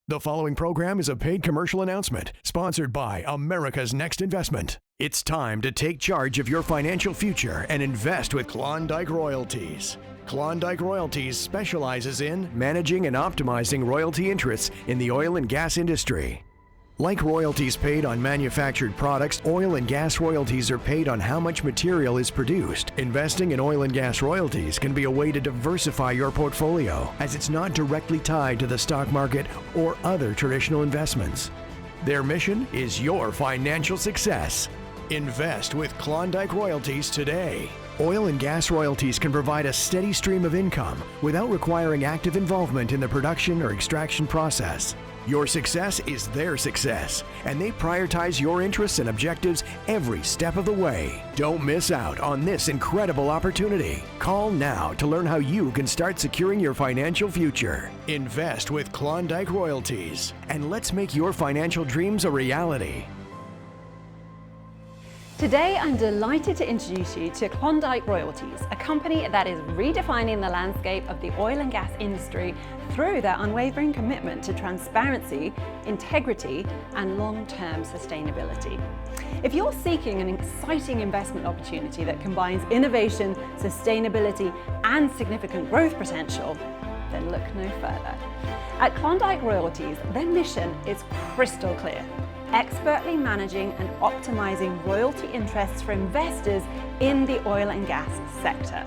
The following program is a paid commercial announcement sponsored by America's Next Investment. It's time to take charge of your financial future and invest with Klondike Royalties. Klondike Royalties specializes in managing and optimizing royalty interests in the oil and gas industry. Like royalties paid on manufactured products, oil and gas royalties are paid on how much material is produced. Investing in oil and gas royalties can be a way to diversify your portfolio, as it's not directly tied to the stock market or other traditional investments. Their mission is your financial success. Invest with Klondike Royalties today. Oil and gas royalties can provide a steady stream of income without requiring active involvement in the production or extraction process. Your success is their success, and they prioritize your interests and objectives every step of the way. Don't miss out on this incredible opportunity. Call now to learn how you can start securing your financial future. Invest with Klondike Royalties, and let's make your financial dreams a reality. Today, I'm delighted to introduce you to Klondike Royalties, a company that is redefining the landscape of the oil and gas industry through their unwavering commitment to transparency, integrity, and long-term sustainability. If you're seeking an exciting investment opportunity that combines innovation, sustainability, and significant growth potential, then look no further. At Klondike Royalties, their mission is crystal clear: expertly managing and optimizing royalty interests for investors in the oil and gas sector.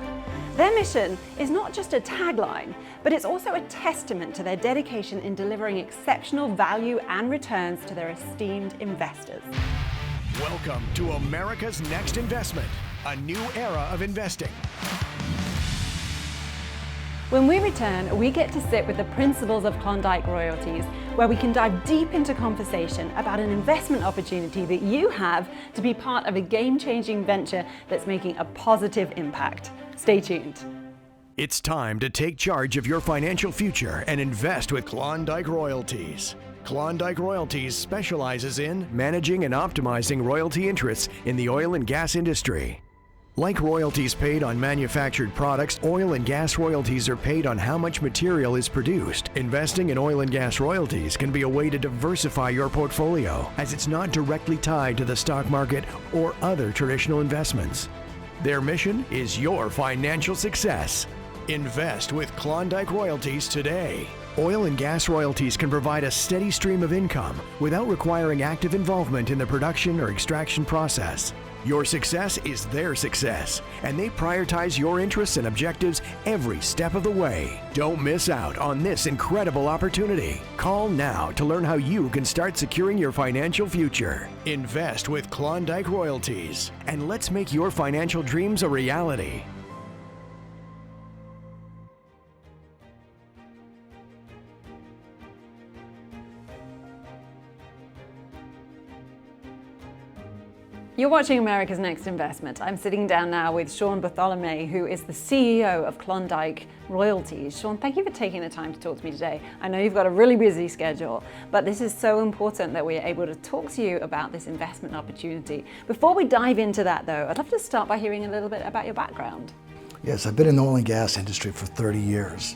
Their mission is not just a tagline, but it's also a testament to their dedication in delivering exceptional value and returns to their esteemed investors. Welcome to America's Next Investment, a new era of investing. When we return, we get to sit with the principals of Klondike Royalties, where we can dive deep into conversation about an investment opportunity that you have to be part of a game-changing venture that's making a positive impact. Stay tuned. It's time to take charge of your financial future and invest with Klondike Royalties. Klondike Royalties specializes in managing and optimizing royalty interests in the oil and gas industry. Like royalties paid on manufactured products, oil and gas royalties are paid on how much material is produced. Investing in oil and gas royalties can be a way to diversify your portfolio, as it's not directly tied to the stock market or other traditional investments. Their mission is your financial success. Invest with Klondike Royalties today. Oil and gas royalties can provide a steady stream of income without requiring active involvement in the production or extraction process. Your success is their success, and they prioritize your interests and objectives every step of the way. Don't miss out on this incredible opportunity. Call now to learn how you can start securing your financial future. Invest with Klondike Royalties, and let's make your financial dreams a reality. You're watching America's Next Investment. I'm sitting down now with Sean Bartholomew, who is the CEO of Klondike Royalties. Sean, thank you for taking the time to talk to me today. I know you've got a really busy schedule, but this is so important that we're able to talk to you about this investment opportunity. Before we dive into that though, I'd love to start by hearing a little bit about your background. Yes, I've been in the oil and gas industry for 30 years.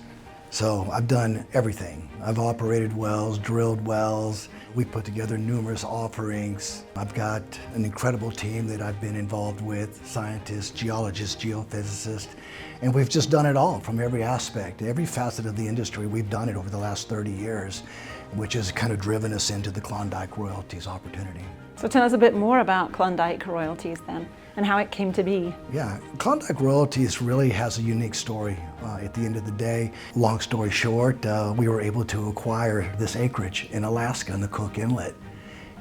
So I've done everything. I've operated wells, drilled wells. We put together numerous offerings. I've got an incredible team that I've been involved with, scientists, geologists, geophysicists, and we've just done it all from every aspect. Every facet of the industry, we've done it over the last 30 years, which has kind of driven us into the Klondike Royalties opportunity. So tell us a bit more about Klondike Royalties then, and how it came to be. Yeah, Klondike Royalties really has a unique story at the end of the day. Long story short, we were able to acquire this acreage in Alaska in the Cook Inlet.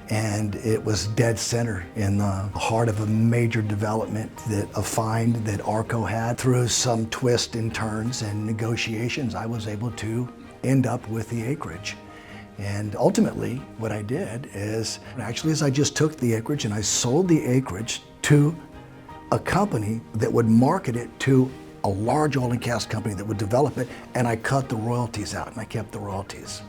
And it was dead center in the heart of a major development, a find that ARCO had. Through some twists and turns and negotiations, I was able to end up with the acreage. And ultimately, what I did is, I just took the acreage and I sold the acreage to a company that would market it to a large oil and gas company that would develop it, and I cut the royalties out and I kept the royalties.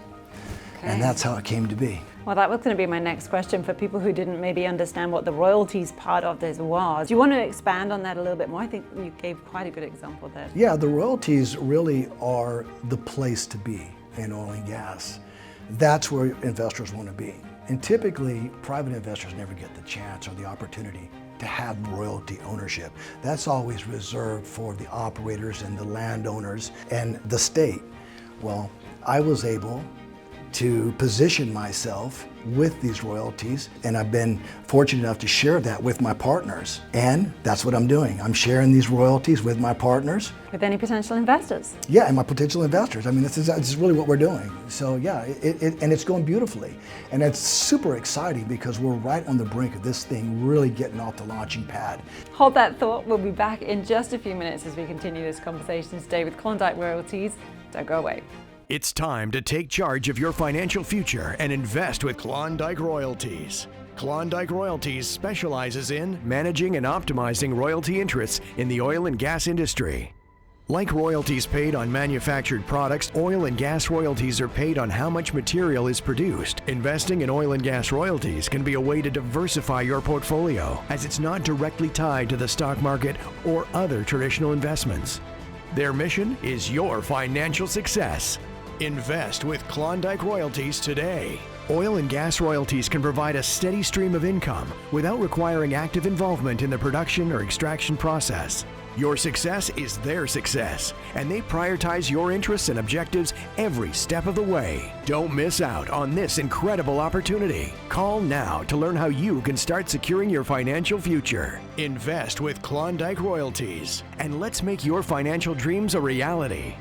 Okay. And that's how it came to be. Well, that was going to be my next question for people who didn't maybe understand what the royalties part of this was. Do you want to expand on that a little bit more? I think you gave quite a good example there. Yeah, the royalties really are the place to be in oil and gas. That's where investors want to be. And typically, private investors never get the chance or the opportunity to have royalty ownership. That's always reserved for the operators and the landowners and the state. Well, I was able to position myself with these royalties, and I've been fortunate enough to share that with my partners. And that's what I'm doing. I'm sharing these royalties with my partners. With any potential investors? Yeah, and my potential investors. I mean, this is really what we're doing. So yeah, and it's going beautifully. And it's super exciting because we're right on the brink of this thing really getting off the launching pad. Hold that thought. We'll be back in just a few minutes as we continue this conversation today with Klondike Royalties. Don't go away. It's time to take charge of your financial future and invest with Klondike Royalties. Klondike Royalties specializes in managing and optimizing royalty interests in the oil and gas industry. Like royalties paid on manufactured products, oil and gas royalties are paid on how much material is produced. Investing in oil and gas royalties can be a way to diversify your portfolio, as it's not directly tied to the stock market or other traditional investments. Their mission is your financial success. Invest with Klondike Royalties today. Oil and gas royalties can provide a steady stream of income without requiring active involvement in the production or extraction process. Your success is their success, and they prioritize your interests and objectives every step of the way. Don't miss out on this incredible opportunity. Call now to learn how you can start securing your financial future. Invest with Klondike Royalties, and let's make your financial dreams a reality.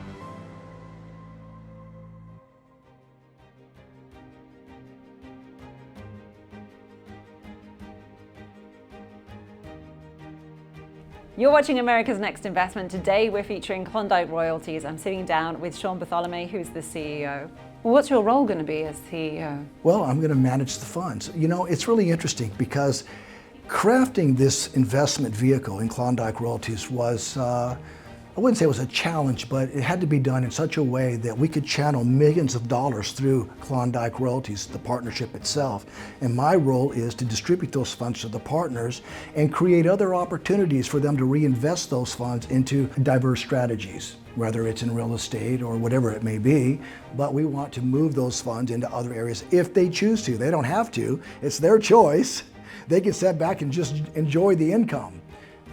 You're watching America's Next Investment. Today we're featuring Klondike Royalties. I'm sitting down with Sean Bartholomew, who's the CEO. Well, what's your role going to be as CEO? Well, I'm going to manage the funds. You know, it's really interesting because crafting this investment vehicle in Klondike Royalties was, I wouldn't say it was a challenge, but it had to be done in such a way that we could channel millions of dollars through Klondike Royalties, the partnership itself. And my role is to distribute those funds to the partners and create other opportunities for them to reinvest those funds into diverse strategies, whether it's in real estate or whatever it may be. But we want to move those funds into other areas if they choose to. They don't have to. It's their choice. They can sit back and just enjoy the income.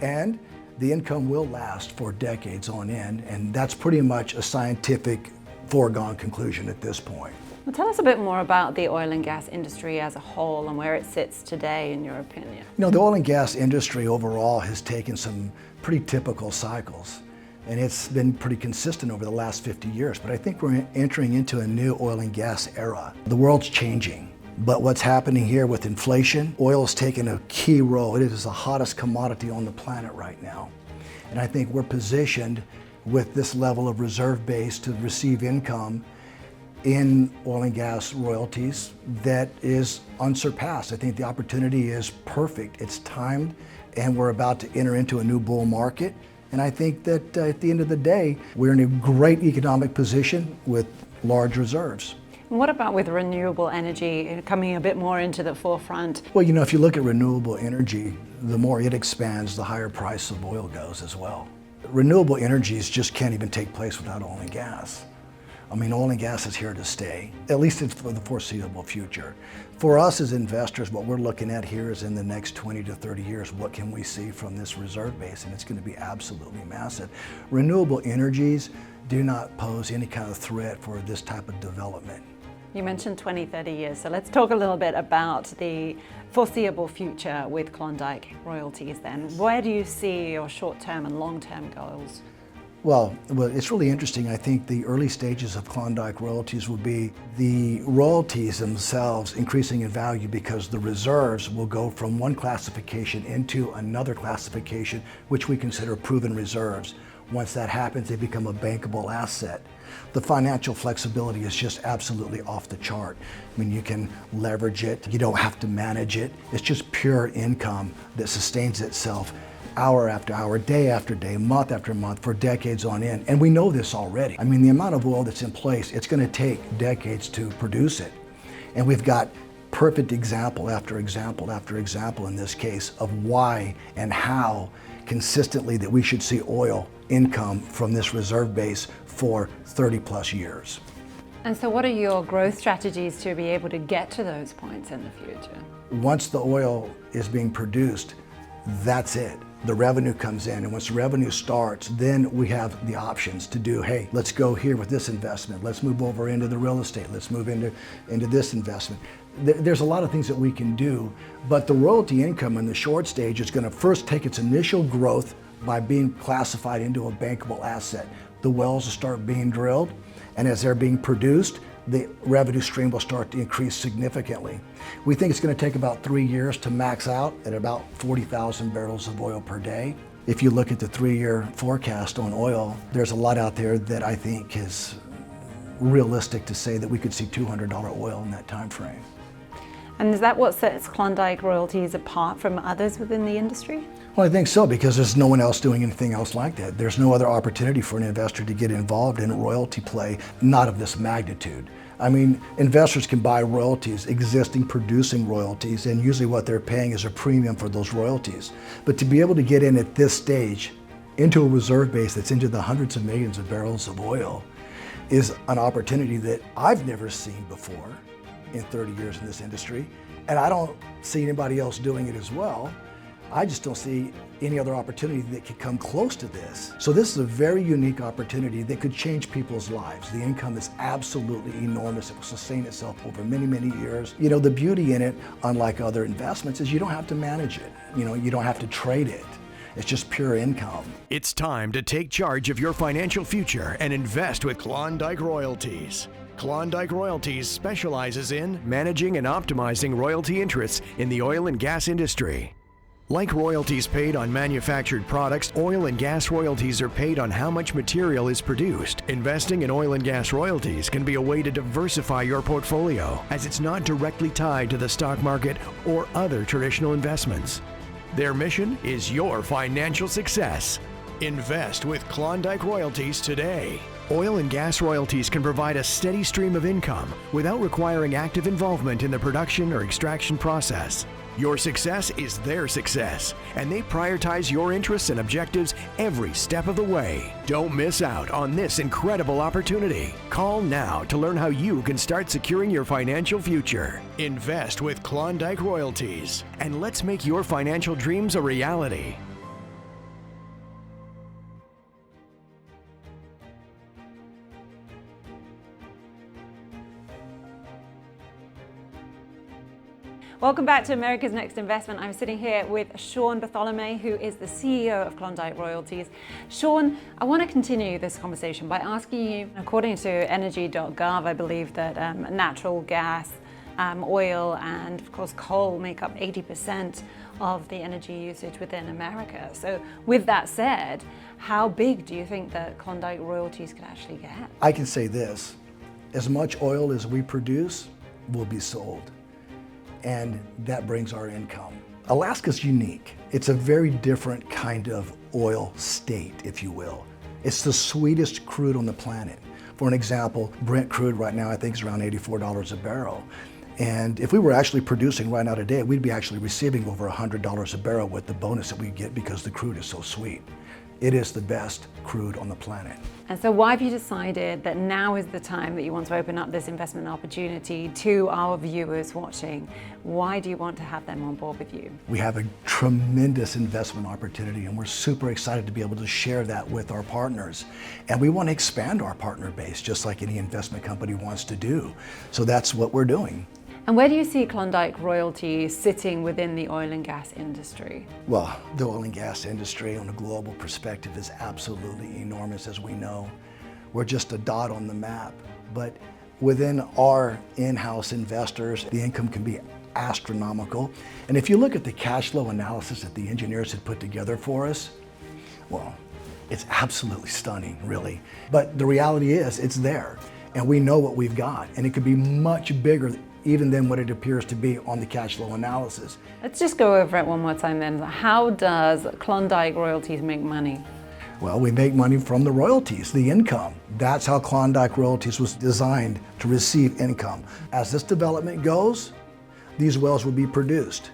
And the income will last for decades on end, and that's pretty much a scientific foregone conclusion at this point. Well, tell us a bit more about the oil and gas industry as a whole and where it sits today, in your opinion. You know, the oil and gas industry overall has taken some pretty typical cycles, and it's been pretty consistent over the last 50 years, but I think we're entering into a new oil and gas era. The world's changing. But what's happening here with inflation, oil's taken a key role. It is the hottest commodity on the planet right now. And I think we're positioned with this level of reserve base to receive income in oil and gas royalties that is unsurpassed. I think the opportunity is perfect. It's timed, and we're about to enter into a new bull market. And I think that at the end of the day, we're in a great economic position with large reserves. And what about with renewable energy coming a bit more into the forefront? Well, you know, if you look at renewable energy, the more it expands, the higher price of oil goes as well. Renewable energies just can't even take place without oil and gas. I mean, oil and gas is here to stay, at least for the foreseeable future. For us as investors, what we're looking at here is in the next 20 to 30 years, what can we see from this reserve base? And it's going to be absolutely massive. Renewable energies do not pose any kind of threat for this type of development. You mentioned 20, 30 years, so let's talk a little bit about the foreseeable future with Klondike Royalties then. Where do you see your short-term and long-term goals? Well, it's really interesting. I think the early stages of Klondike Royalties will be the royalties themselves increasing in value because the reserves will go from one classification into another classification, which we consider proven reserves. Once that happens, they become a bankable asset. The financial flexibility is just absolutely off the chart. I mean, you can leverage it. You don't have to manage it. It's just pure income that sustains itself hour after hour, day after day, month after month, for decades on end. And we know this already. I mean, the amount of oil that's in place, it's going to take decades to produce it. And we've got perfect example after example after example in this case of why and how consistently that we should see oil income from this reserve base for 30 plus years. And so what are your growth strategies to be able to get to those points in the future? Once the oil is being produced, that's it. The revenue comes in, and once the revenue starts, then we have the options to do, hey, let's go here with this investment. Let's move over into the real estate. Let's move into this investment. There's a lot of things that we can do, but the royalty income in the short stage is going to first take its initial growth by being classified into a bankable asset. The wells will start being drilled, and as they're being produced, the revenue stream will start to increase significantly. We think it's going to take about 3 years to max out at about 40,000 barrels of oil per day. If you look at the 3-year forecast on oil, there's a lot out there that I think is realistic to say that we could see $200 oil in that time frame. And is that what sets Klondike Royalties apart from others within the industry? Well, I think so, because there's no one else doing anything else like that. There's no other opportunity for an investor to get involved in a royalty play, not of this magnitude. I mean, investors can buy royalties, existing producing royalties, and usually what they're paying is a premium for those royalties. But to be able to get in at this stage into a reserve base that's into the hundreds of millions of barrels of oil is an opportunity that I've never seen before in 30 years in this industry, and I don't see anybody else doing it as well. I just don't see any other opportunity that could come close to this. So this is a very unique opportunity that could change people's lives. The income is absolutely enormous. It will sustain itself over many, many years. You know, the beauty in it, unlike other investments, is you don't have to manage it. You know, you don't have to trade it. It's just pure income. It's time to take charge of your financial future and invest with Klondike Royalties. Klondike Royalties specializes in managing and optimizing royalty interests in the oil and gas industry. Like royalties paid on manufactured products, oil and gas royalties are paid on how much material is produced. Investing in oil and gas royalties can be a way to diversify your portfolio, as it's not directly tied to the stock market or other traditional investments. Their mission is your financial success. Invest with Klondike Royalties today. Oil and gas royalties can provide a steady stream of income without requiring active involvement in the production or extraction process. Your success is their success, and they prioritize your interests and objectives every step of the way. Don't miss out on this incredible opportunity. Call now to learn how you can start securing your financial future. Invest with Klondike Royalties, and let's make your financial dreams a reality. Welcome back to America's Next Investment. I'm sitting here with Sean Bartholomew, who is the CEO of Klondike Royalties. Sean, I want to continue this conversation by asking you, according to energy.gov, I believe that natural gas, oil, and of course coal make up 80% of the energy usage within America. So with that said, how big do you think that Klondike Royalties could actually get? I can say this, as much oil as we produce will be sold, and that brings our income. Alaska's unique. It's a very different kind of oil state, if you will. It's the sweetest crude on the planet. For an example, Brent crude right now I think is around $84 a barrel. And if we were actually producing right now today, we'd be actually receiving over $100 a barrel with the bonus that we get because the crude is so sweet. It is the best crude on the planet. And so why have you decided that now is the time that you want to open up this investment opportunity to our viewers watching? Why do you want to have them on board with you? We have a tremendous investment opportunity, and we're super excited to be able to share that with our partners. And we want to expand our partner base, just like any investment company wants to do. So that's what we're doing. And where do you see Klondike Royalties sitting within the oil and gas industry? Well, the oil and gas industry on a global perspective is absolutely enormous, as we know. We're just a dot on the map. But within our in-house investors, the income can be astronomical. And if you look at the cash flow analysis that the engineers had put together for us, well, it's absolutely stunning, really. But the reality is, it's there. And we know what we've got. And it could be much bigger even than what it appears to be on the cash flow analysis. Let's just go over it one more time then. How does Klondike Royalties make money? Well, we make money from the royalties, the income. That's how Klondike Royalties was designed, to receive income. As this development goes, these wells will be produced.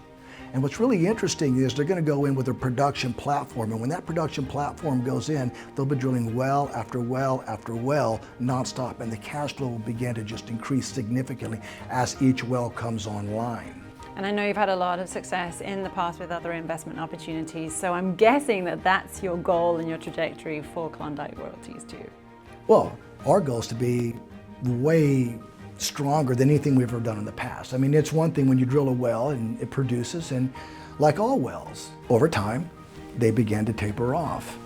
And what's really interesting is they're going to go in with a production platform. And when that production platform goes in, they'll be drilling well after well after well nonstop. And the cash flow will begin to just increase significantly as each well comes online. And I know you've had a lot of success in the past with other investment opportunities. So I'm guessing that that's your goal and your trajectory for Klondike Royalties too. Well, our goal is to be way stronger than anything we've ever done in the past. I mean, it's one thing when you drill a well and it produces, and like all wells, over time, they begin to taper off.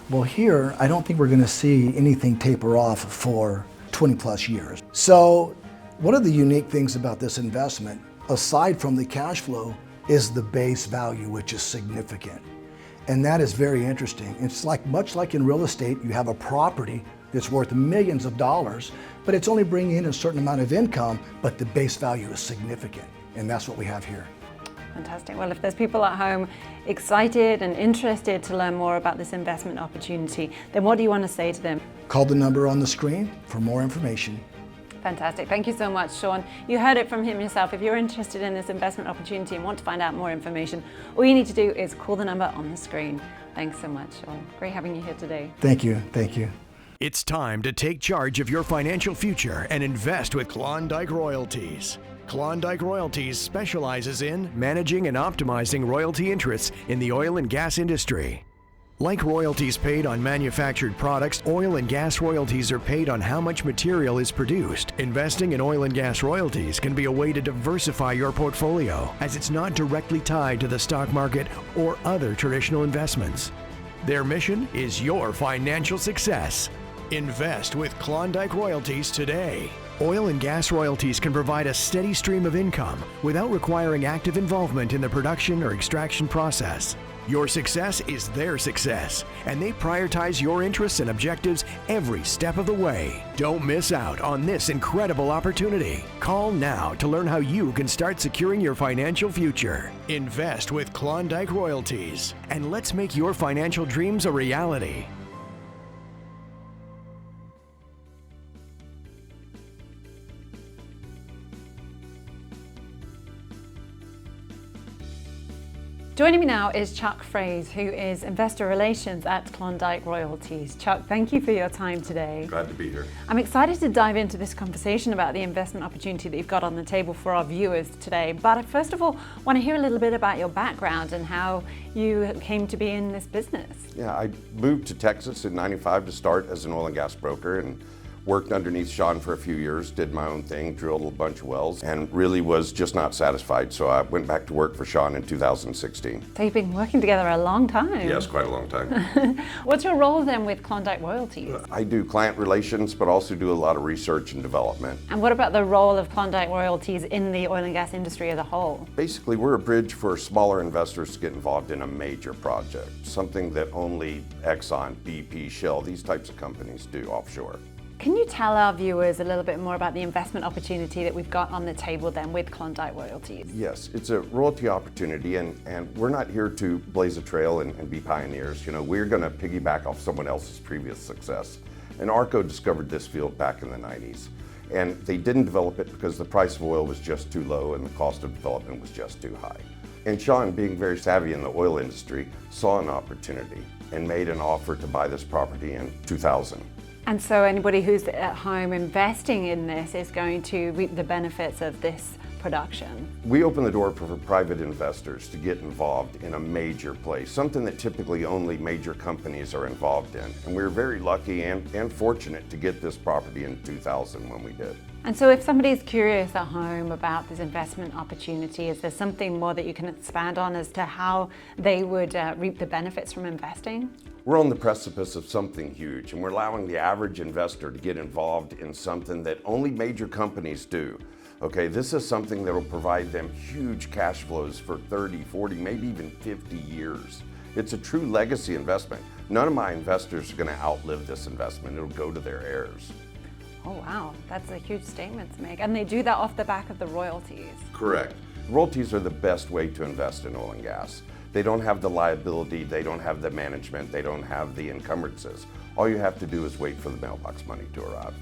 Well, here, I don't think we're gonna see anything taper off for 20 plus years. So one of the unique things about this investment, aside from the cash flow, is the base value, which is significant. And that is very interesting. It's like, much like in real estate, you have a property that's worth millions of dollars, but it's only bringing in a certain amount of income, but the base value is significant. And that's what we have here. Fantastic. Well, if there's people at home excited and interested to learn more about this investment opportunity, then what do you want to say to them? Call the number on the screen for more information. Fantastic. Thank you so much, Sean. You heard it from him yourself. If you're interested in this investment opportunity and want to find out more information, all you need to do is call the number on the screen. Thanks so much, Sean. Great having you here today. Thank you. Thank you. It's time to take charge of your financial future and invest with Klondike Royalties. Klondike Royalties specializes in managing and optimizing royalty interests in the oil and gas industry. Like royalties paid on manufactured products, oil and gas royalties are paid on how much material is produced. Investing in oil and gas royalties can be a way to diversify your portfolio, as it's not directly tied to the stock market or other traditional investments. Their mission is your financial success. Invest with Klondike Royalties today. Oil and gas royalties can provide a steady stream of income without requiring active involvement in the production or extraction process. Your success is their success, and they prioritize your interests and objectives every step of the way. Don't miss out on this incredible opportunity. Call now to learn how you can start securing your financial future. Invest with Klondike Royalties, and let's make your financial dreams a reality. Joining me now is Chuck Fraze, who is Investor Relations at Klondike Royalties. Chuck, thank you for your time today. Glad to be here. I'm excited to dive into this conversation about the investment opportunity that you've got on the table for our viewers today. But I first of all want to hear a little bit about your background and how you came to be in this business. Yeah, I moved to Texas in '95 to start as an oil and gas broker, and worked underneath Sean for a few years, did my own thing, drilled a bunch of wells, and really was just not satisfied. So I went back to work for Sean in 2016. So you've been working together a long time. Yes, quite a long time. What's your role then with Klondike Royalties? I do client relations, but also do a lot of research and development. And what about the role of Klondike Royalties in the oil and gas industry as a whole? Basically, we're a bridge for smaller investors to get involved in a major project, something that only Exxon, BP, Shell, these types of companies do offshore. Can you tell our viewers a little bit more about the investment opportunity that we've got on the table then with Klondike Royalties? Yes, it's a royalty opportunity, and we're not here to blaze a trail and be pioneers. You know, we're going to piggyback off someone else's previous success. And Arco discovered this field back in the 90s. And they didn't develop it because the price of oil was just too low and the cost of development was just too high. And Sean, being very savvy in the oil industry, saw an opportunity and made an offer to buy this property in 2000. And so anybody who's at home investing in this is going to reap the benefits of this production. We open the door for private investors to get involved in a major place, something that typically only major companies are involved in. And we were very lucky and fortunate to get this property in 2000 when we did. And so if somebody's curious at home about this investment opportunity, is there something more that you can expand on as to how they would reap the benefits from investing? We're on the precipice of something huge, and we're allowing the average investor to get involved in something that only major companies do. Okay, this is something that will provide them huge cash flows for 30, 40, maybe even 50 years. It's a true legacy investment. None of my investors are going to outlive this investment. It'll go to their heirs. Oh wow, that's a huge statement to make. And they do that off the back of the royalties. Correct. Royalties are the best way to invest in oil and gas. They don't have the liability, they don't have the management, they don't have the encumbrances. All you have to do is wait for the mailbox money to arrive.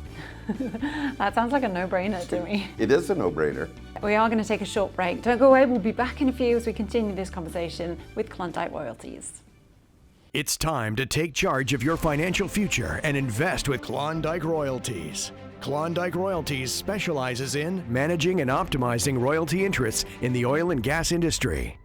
That sounds like a no-brainer to me. It is a no-brainer. We are going to take a short break. Don't go away, we'll be back in a few as we continue this conversation with Klondike Royalties. It's time to take charge of your financial future and invest with Klondike Royalties. Klondike Royalties specializes in managing and optimizing royalty interests in the oil and gas industry.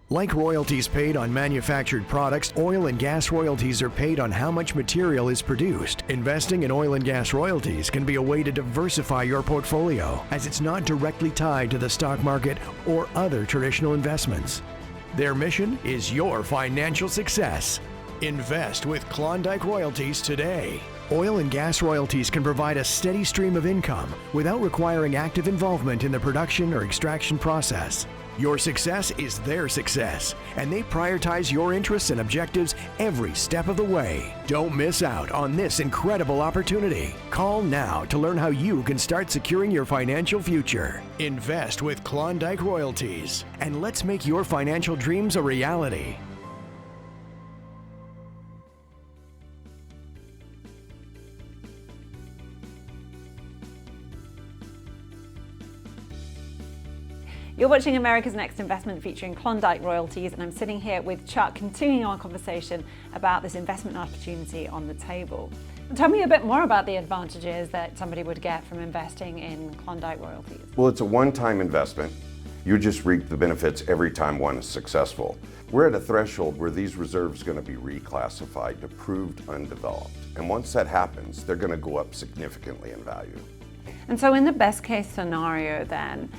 Like royalties paid on manufactured products, oil and gas royalties are paid on how much material is produced. Investing in oil and gas royalties can be a way to diversify your portfolio, as it's not directly tied to the stock market or other traditional investments. Their mission is your financial success. Invest with Klondike Royalties today. Oil and gas royalties can provide a steady stream of income without requiring active involvement in the production or extraction process. Your success is their success, and they prioritize your interests and objectives every step of the way. Don't miss out on this incredible opportunity. Call now to learn how you can start securing your financial future. Invest with Klondike Royalties, and let's make your financial dreams a reality. You're watching America's Next Investment featuring Klondike Royalties, and I'm sitting here with Chuck, continuing our conversation about this investment opportunity on the table. Tell me a bit more about the advantages that somebody would get from investing in Klondike Royalties. Well, it's a one-time investment. You just reap the benefits every time one is successful. We're at a threshold where these reserves are going to be reclassified to proved undeveloped. And once that happens, they're going to go up significantly in value. And so in the best case scenario then,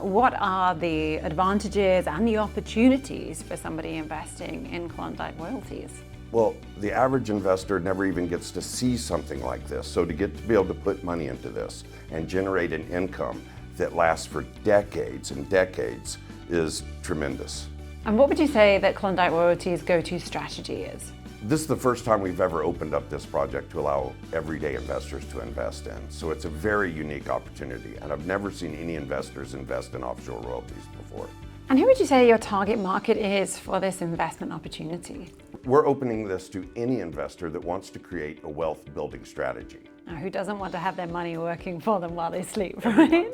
what are the advantages and the opportunities for somebody investing in Klondike Royalties? Well, the average investor never even gets to see something like this. So to be able to put money into this and generate an income that lasts for decades and decades is tremendous. And what would you say that Klondike Royalties' go-to strategy is? This is the first time we've ever opened up this project to allow everyday investors to invest in. So it's a very unique opportunity, and I've never seen any investors invest in offshore royalties before. And who would you say your target market is for this investment opportunity? We're opening this to any investor that wants to create a wealth building strategy. Now, who doesn't want to have their money working for them while they sleep, right?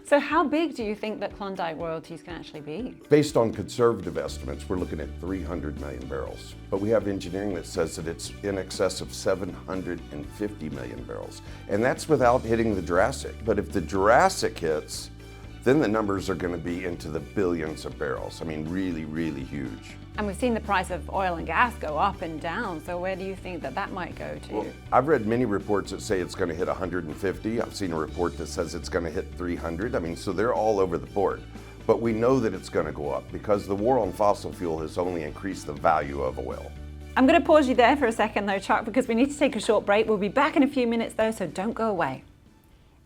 So how big do you think that Klondike Royalties can actually be? Based on conservative estimates, we're looking at 300 million barrels. But we have engineering that says that it's in excess of 750 million barrels. And that's without hitting the Jurassic. But if the Jurassic hits, then the numbers are going to be into the billions of barrels. I mean, really, really huge. And we've seen the price of oil and gas go up and down, so where do you think that that might go to? Well, I've read many reports that say it's going to hit 150. I've seen a report that says it's going to hit 300. I mean, so they're all over the board. But we know that it's going to go up because the war on fossil fuel has only increased the value of oil. I'm going to pause you there for a second though, Chuck, because we need to take a short break. We'll be back in a few minutes though, so don't go away.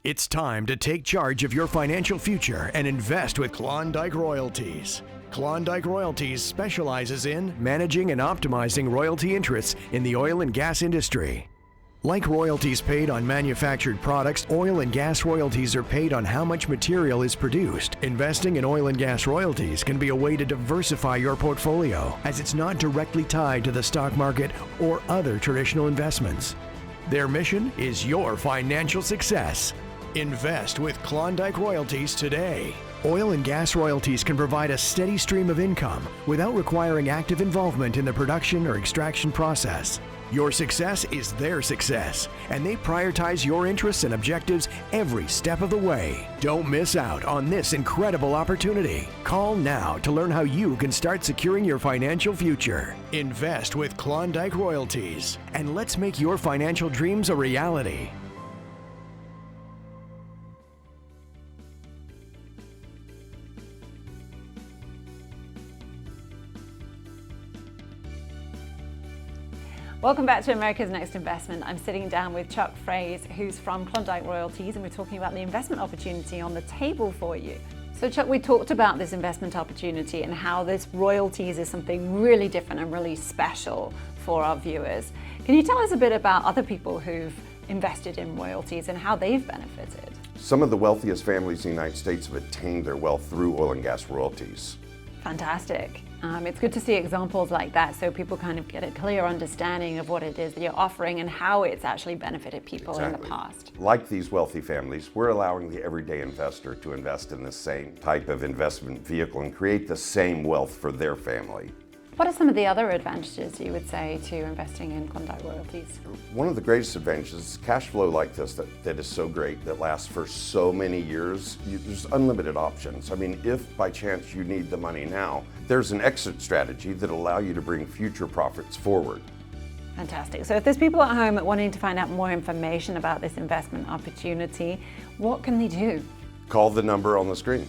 It's time to take charge of your financial future and invest with Klondike Royalties. Klondike Royalties specializes in managing and optimizing royalty interests in the oil and gas industry. Like royalties paid on manufactured products, oil and gas royalties are paid on how much material is produced. Investing in oil and gas royalties can be a way to diversify your portfolio, as it's not directly tied to the stock market or other traditional investments. Their mission is your financial success. Invest with Klondike Royalties today. Oil and gas royalties can provide a steady stream of income without requiring active involvement in the production or extraction process. Your success is their success, and they prioritize your interests and objectives every step of the way. Don't miss out on this incredible opportunity. Call now to learn how you can start securing your financial future. Invest with Klondike Royalties, and let's make your financial dreams a reality. Welcome back to America's Next Investment. I'm sitting down with Chuck Fraze, who's from Klondike Royalties, and we're talking about the investment opportunity on the table for you. So Chuck, we talked about this investment opportunity and how this royalties is something really different and really special for our viewers. Can you tell us a bit about other people who've invested in royalties and how they've benefited? Some of the wealthiest families in the United States have attained their wealth through oil and gas royalties. Fantastic. It's good to see examples like that so people kind of get a clear understanding of what it is that you're offering and how it's actually benefited people in the past. Like these wealthy families, we're allowing the everyday investor to invest in the same type of investment vehicle and create the same wealth for their family. What are some of the other advantages you would say to investing in Klondike Royalties? One of the greatest advantages is cash flow like this that is so great, that lasts for so many years. There's unlimited options. I mean, if by chance you need the money now, there's an exit strategy that allow you to bring future profits forward. Fantastic. So if there's people at home wanting to find out more information about this investment opportunity, what can they do? Call the number on the screen.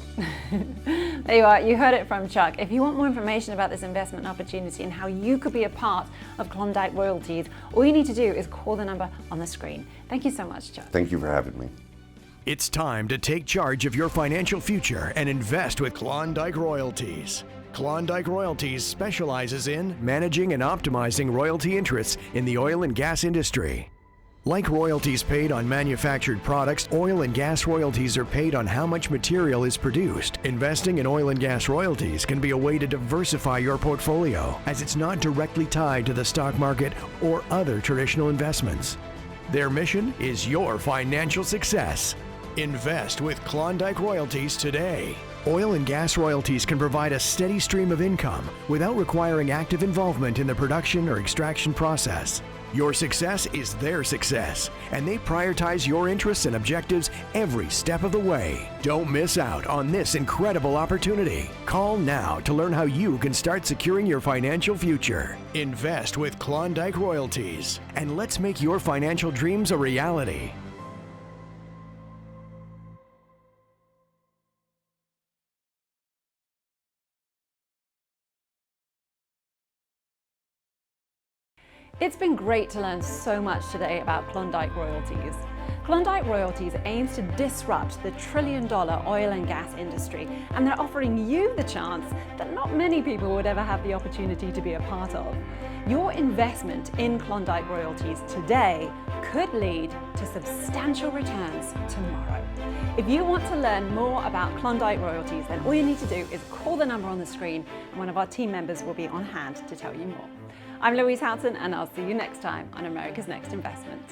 There you are, you heard it from Chuck. If you want more information about this investment opportunity and how you could be a part of Klondike Royalties, all you need to do is call the number on the screen. Thank you so much, Chuck. Thank you for having me. It's time to take charge of your financial future and invest with Klondike Royalties. Klondike Royalties specializes in managing and optimizing royalty interests in the oil and gas industry. Like royalties paid on manufactured products, oil and gas royalties are paid on how much material is produced. Investing in oil and gas royalties can be a way to diversify your portfolio, as it's not directly tied to the stock market or other traditional investments. Their mission is your financial success. Invest with Klondike Royalties today. Oil and gas royalties can provide a steady stream of income without requiring active involvement in the production or extraction process. Your success is their success, and they prioritize your interests and objectives every step of the way. Don't miss out on this incredible opportunity. Call now to learn how you can start securing your financial future. Invest with Klondike Royalties, and let's make your financial dreams a reality. It's been great to learn so much today about Klondike Royalties. Klondike Royalties aims to disrupt the trillion-dollar oil and gas industry, and they're offering you the chance that not many people would ever have the opportunity to be a part of. Your investment in Klondike Royalties today could lead to substantial returns tomorrow. If you want to learn more about Klondike Royalties, then all you need to do is call the number on the screen, and one of our team members will be on hand to tell you more. I'm Louise Houghton, and I'll see you next time on America's Next Investment.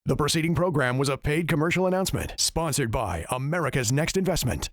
The preceding program was a paid commercial announcement sponsored by America's Next Investment.